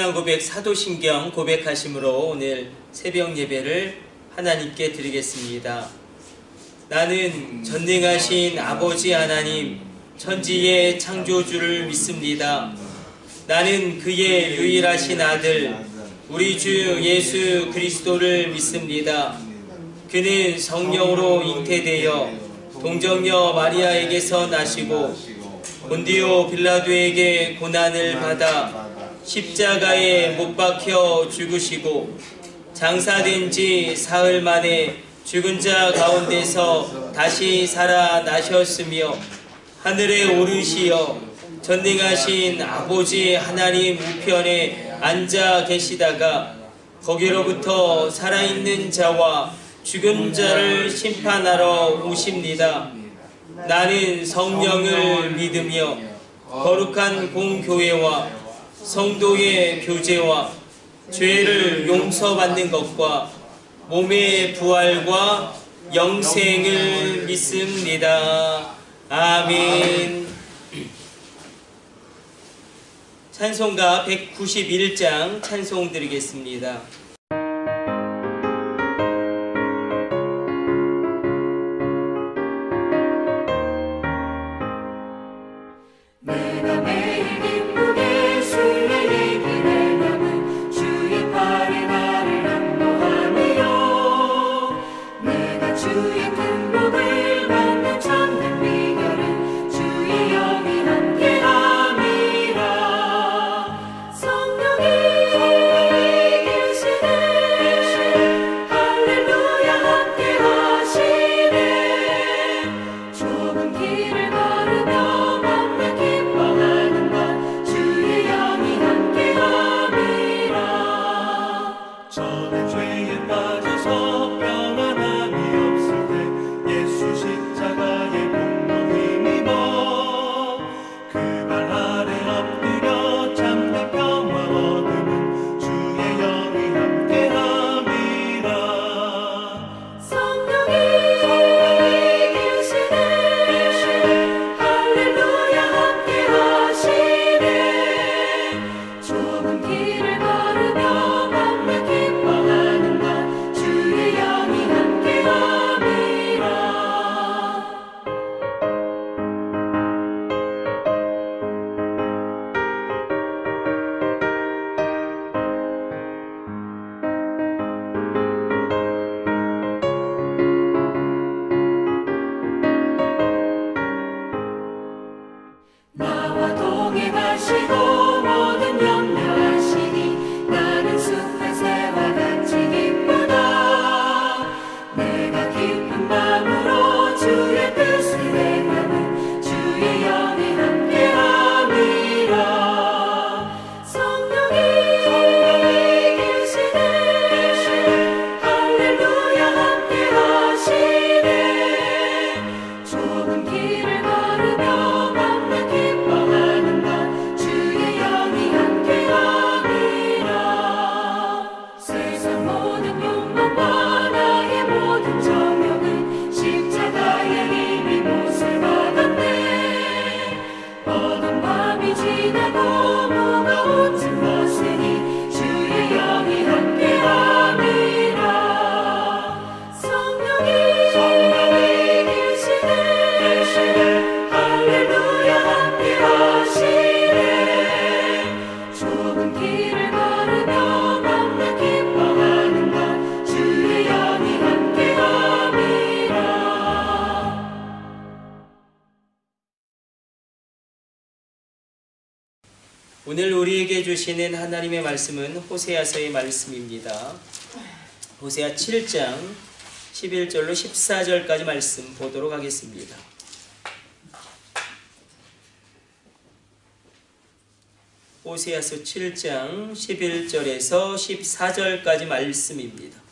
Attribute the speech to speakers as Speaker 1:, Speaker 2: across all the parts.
Speaker 1: 신앙고백 사도신경 고백하심으로 오늘 새벽 예배를 하나님께 드리겠습니다. 나는 전능하신 아버지 하나님 천지의 창조주를 믿습니다. 나는 그의 유일하신 아들 우리 주 예수 그리스도를 믿습니다. 그는 성령으로 잉태되어 동정녀 마리아에게서 나시고 본디오 빌라도에게 고난을 받아 십자가에 못 박혀 죽으시고 장사된 지 사흘 만에 죽은 자 가운데서 다시 살아나셨으며 하늘에 오르시어 전능하신 아버지 하나님 우편에 앉아 계시다가 거기로부터 살아있는 자와 죽은 자를 심판하러 오십니다. 나는 성령을 믿으며 거룩한 공교회와 성도의 교제와 죄를 용서받는 것과 몸의 부활과 영생을 믿습니다. 아멘. 찬송가 191장 찬송 드리겠습니다. 오늘 우리에게 주시는 하나님의 말씀은 호세아서의 말씀입니다. 호세아 7장 11절로 14절까지 말씀 보도록 하겠습니다. 호세아서 7장 11절에서 14절까지 말씀입니다.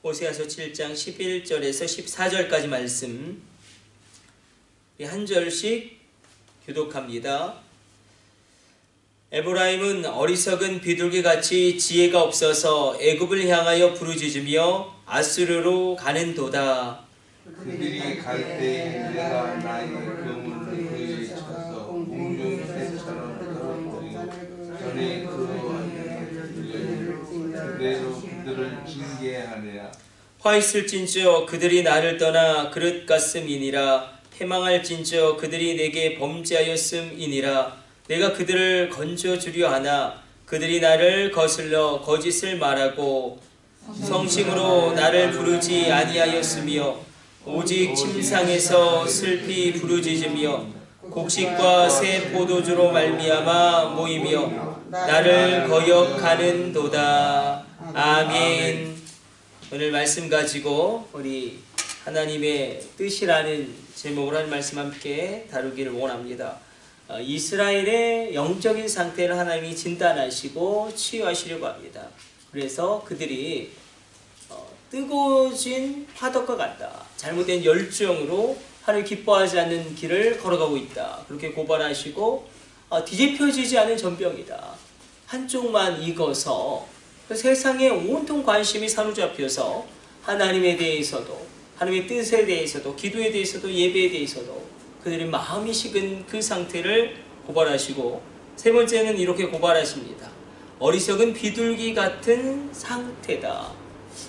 Speaker 1: 호세아서 7장 11절에서 14절까지 말씀 한 절씩 교독합니다. 에브라임은 어리석은 비둘기같이 지혜가 없어서 애굽을 향하여 부르짖으며 아수르로 가는도다.
Speaker 2: 그들이 갈 때 내가 나의 그물을 그에게 쳐서 공중 새처럼 떨어뜨리고 전에 그 그대로 그들을 징계하느라.
Speaker 1: 화 있을진저 그들이 나를 떠나 그릇 같음이니라. 패망할진저 그들이 내게 범죄하였음이니라. 내가 그들을 건져주려 하나 그들이 나를 거슬러 거짓을 말하고 성심으로 나를 부르지 아니하였으며 오직 침상에서 슬피 부르짖으며 곡식과 새 포도주로 말미암아 모이며 나를 거역하는도다. 아멘. 오늘 말씀 가지고 우리 하나님의 뜻이라는 제목으로 한 말씀 함께 다루기를 원합니다. 이스라엘의 영적인 상태를 하나님이 진단하시고 치유하시려고 합니다. 그래서 그들이 뜨거워진 화덕과 같다. 잘못된 열정으로 하나님 기뻐하지 않는 길을 걸어가고 있다. 그렇게 고발하시고 뒤집혀지지 않은 전병이다. 한쪽만 익어서 세상에 온통 관심이 사로잡혀서 하나님에 대해서도 하나님의 뜻에 대해서도 기도에 대해서도 예배에 대해서도 그들의 마음이 식은 그 상태를 고발하시고 세 번째는 이렇게 고발하십니다. 어리석은 비둘기 같은 상태다.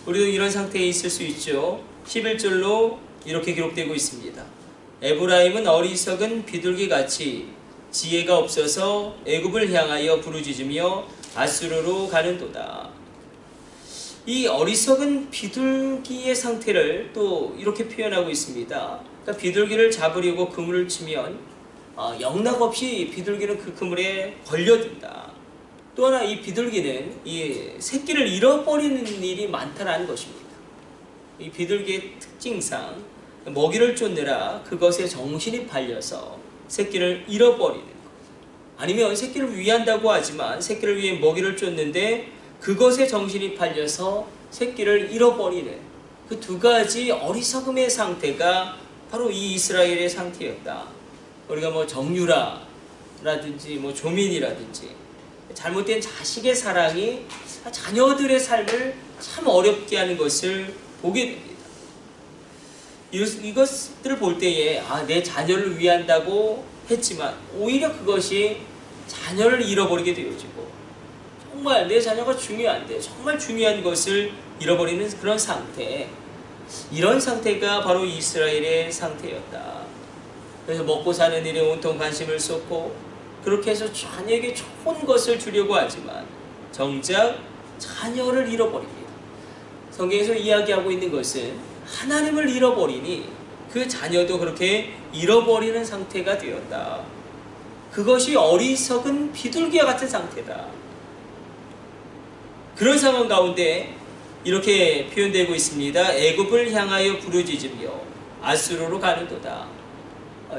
Speaker 1: 우리도 이런 상태에 있을 수 있죠. 11절로 이렇게 기록되고 있습니다. 에브라임은 어리석은 비둘기같이 지혜가 없어서 애굽을 향하여 부르짖으며 아수르로 가는도다. 이 어리석은 비둘기의 상태를 또 이렇게 표현하고 있습니다. 그러니까 비둘기를 잡으려고 그물을 치면 영락없이 비둘기는 그 그물에 걸려든다. 또 하나 이 비둘기는 이 새끼를 잃어버리는 일이 많다는 것입니다. 이 비둘기의 특징상 먹이를 쫓느라 그것에 정신이 팔려서 새끼를 잃어버리는 것. 아니면 새끼를 위한다고 하지만 새끼를 위해 먹이를 쫓는데 그것에 정신이 팔려서 새끼를 잃어버리는 그 두 가지 어리석음의 상태가 바로 이 이스라엘의 상태였다. 우리가 뭐 정유라라든지 뭐 조민이라든지 잘못된 자식의 사랑이 자녀들의 삶을 참 어렵게 하는 것을 보게 됩니다. 이것들을 볼 때에 내 자녀를 위한다고 했지만 오히려 그것이 자녀를 잃어버리게 되어지고 정말 내 자녀가 중요한데 정말 중요한 것을 잃어버리는 그런 상태, 이런 상태가 바로 이스라엘의 상태였다. 그래서 먹고 사는 일에 온통 관심을 쏟고 그렇게 해서 자녀에게 좋은 것을 주려고 하지만 정작 자녀를 잃어버립니다. 성경에서 이야기하고 있는 것은 하나님을 잃어버리니 그 자녀도 그렇게 잃어버리는 상태가 되었다. 그것이 어리석은 비둘기와 같은 상태다. 그런 상황 가운데 이렇게 표현되고 있습니다. 애굽을 향하여 부르짖으며 아수르로 가는도다.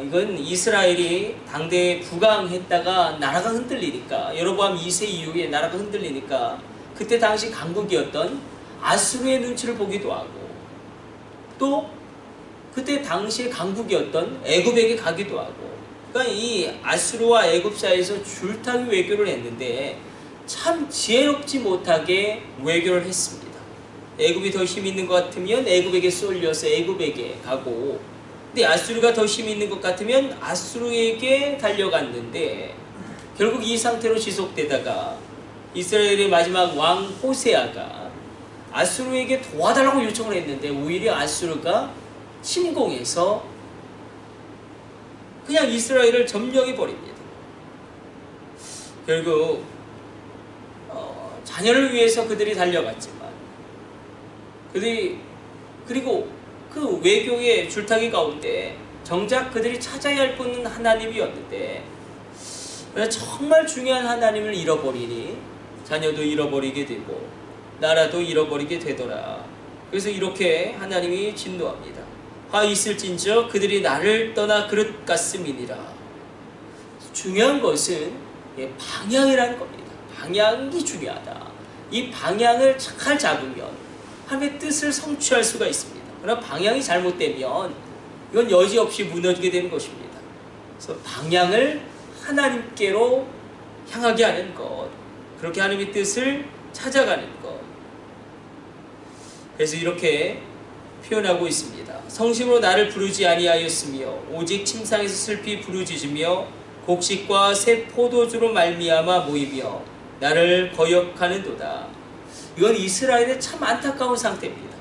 Speaker 1: 이건 이스라엘이 당대에 부강했다가 나라가 흔들리니까, 여로보암 2세 이후에 나라가 흔들리니까 그때 당시 강국이었던 아수르의 눈치를 보기도 하고 또 그때 당시에 강국이었던 애굽에게 가기도 하고, 그러니까 이 아수르와 애굽 사이에서 줄타기 외교를 했는데 참 지혜롭지 못하게 외교를 했습니다. 애굽이 더 힘 있는 것 같으면 애굽에게 쏠려서 애굽에게 가고, 근데 아수르가 더 힘 있는 것 같으면 아수르에게 달려갔는데 결국 이 상태로 지속되다가 이스라엘의 마지막 왕 호세아가 아수르에게 도와달라고 요청을 했는데 오히려 아수르가 침공해서 그냥 이스라엘을 점령해 버립니다. 결국 자녀를 위해서 그들이 달려갔지만 그리고 그 외교의 줄타기 가운데 정작 그들이 찾아야 할 분은 하나님이었는데 정말 중요한 하나님을 잃어버리니 자녀도 잃어버리게 되고 나라도 잃어버리게 되더라. 그래서 이렇게 하나님이 진노합니다. 하 있을진저 그들이 나를 떠나 그릇 같음이니라. 중요한 것은 방향이라는 겁니다. 방향이 중요하다. 이 방향을 잘 잡으면 하나님의 뜻을 성취할 수가 있습니다. 그러나 방향이 잘못되면 이건 여지없이 무너지게 되는 것입니다. 그래서 방향을 하나님께로 향하게 하는 것, 그렇게 하나님의 뜻을 찾아가는 것. 그래서 이렇게 표현하고 있습니다. 성심으로 나를 부르지 아니하였으며 오직 침상에서 슬피 부르짖으며 곡식과 새 포도주로 말미암아 모이며 나를 거역하는도다. 이건 이스라엘의 참 안타까운 상태입니다.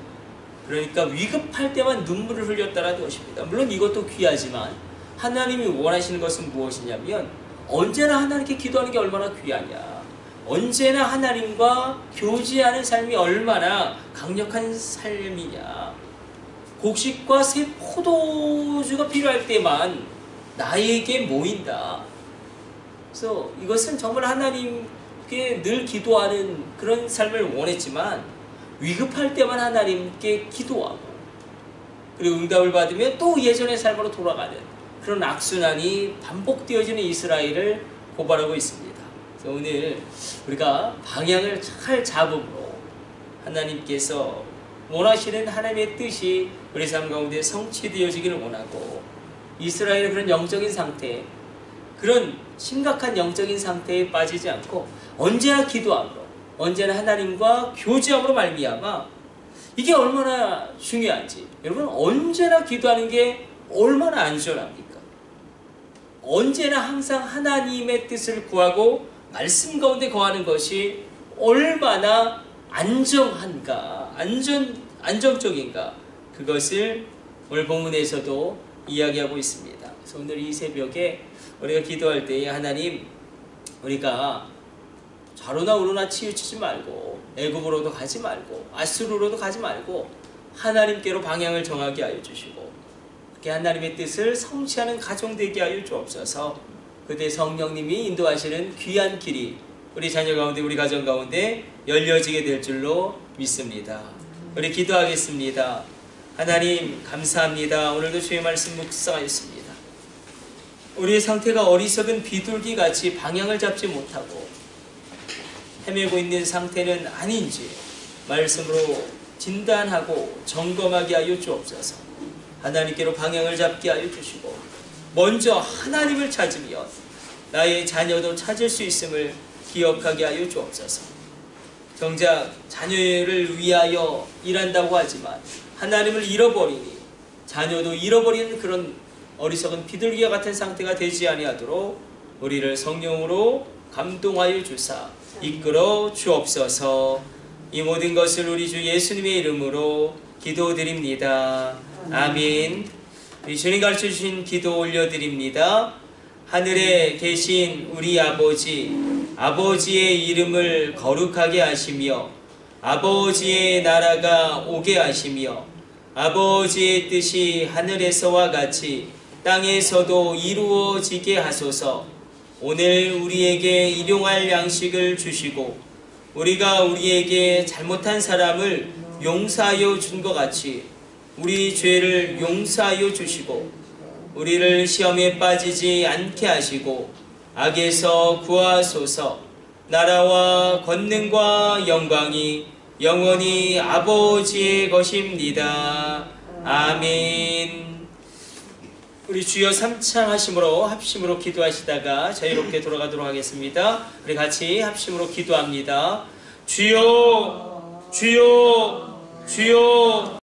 Speaker 1: 그러니까 위급할 때만 눈물을 흘렸다라는 것입니다. 물론 이것도 귀하지만 하나님이 원하시는 것은 무엇이냐면 언제나 하나님께 기도하는 게 얼마나 귀하냐, 언제나 하나님과 교제하는 삶이 얼마나 강력한 삶이냐. 곡식과 새 포도주가 필요할 때만 나에게 모인다. 그래서 이것은 정말 하나님께 늘 기도하는 그런 삶을 원했지만 위급할 때만 하나님께 기도하고 그리고 응답을 받으면 또 예전의 삶으로 돌아가는 그런 악순환이 반복되어지는 이스라엘을 고발하고 있습니다. 그래서 오늘 우리가 방향을 잘 잡음으로 하나님께서 원하시는 하나님의 뜻이 우리 삶 가운데 성취되어지기를 원하고 이스라엘의 그런 영적인 상태, 그런 심각한 영적인 상태에 빠지지 않고 언제나 기도함으로, 언제나 하나님과 교제함으로 말미암아 이게 얼마나 중요한지. 여러분, 언제나 기도하는 게 얼마나 안전합니까? 언제나 항상 하나님의 뜻을 구하고 말씀 가운데 거하는 것이 얼마나 안정한가, 안정적인가, 그것을 오늘 본문에서도 이야기하고 있습니다. 그래서 오늘 이 새벽에 우리가 기도할 때에 하나님, 우리가 좌로나 우로나 치우치지 말고 애굽으로도 가지 말고 아수르로도 가지 말고 하나님께로 방향을 정하게 하여 주시고 그렇게 하나님의 뜻을 성취하는 가정 되게 하여 주옵소서. 그때 성령님이 인도하시는 귀한 길이 우리 자녀 가운데, 우리 가정 가운데 열려지게 될 줄로 믿습니다. 우리 기도하겠습니다. 하나님 감사합니다. 오늘도 주의 말씀 묵상하였습니다. 우리의 상태가 어리석은 비둘기같이 방향을 잡지 못하고 헤매고 있는 상태는 아닌지 말씀으로 진단하고 점검하게 하여 주옵소서. 하나님께로 방향을 잡게 하여 주시고 먼저 하나님을 찾으면 나의 자녀도 찾을 수 있음을 기억하게 하여 주옵소서. 정작 자녀를 위하여 일한다고 하지만 하나님을 잃어버리니 자녀도 잃어버리는 그런 어리석은 비둘기와 같은 상태가 되지 아니하도록 우리를 성령으로 감동하여 주사 이끌어 주옵소서. 이 모든 것을 우리 주 예수님의 이름으로 기도드립니다. 아멘. 우리 주님 가르쳐주신 기도 올려드립니다. 하늘에 계신 우리 아버지, 아버지의 이름을 거룩하게 하시며 아버지의 나라가 오게 하시며 아버지의 뜻이 하늘에서와 같이 땅에서도 이루어지게 하소서. 오늘 우리에게 일용할 양식을 주시고 우리가 우리에게 잘못한 사람을 용서하여 준 것 같이 우리 죄를 용서하여 주시고 우리를 시험에 빠지지 않게 하시고 악에서 구하소서. 나라와 권능과 영광이 영원히 아버지의 것입니다. 아멘. 우리 주여 삼창하심으로 합심으로 기도하시다가 자유롭게 돌아가도록 하겠습니다. 우리 같이 합심으로 기도합니다. 주여, 주여, 주여.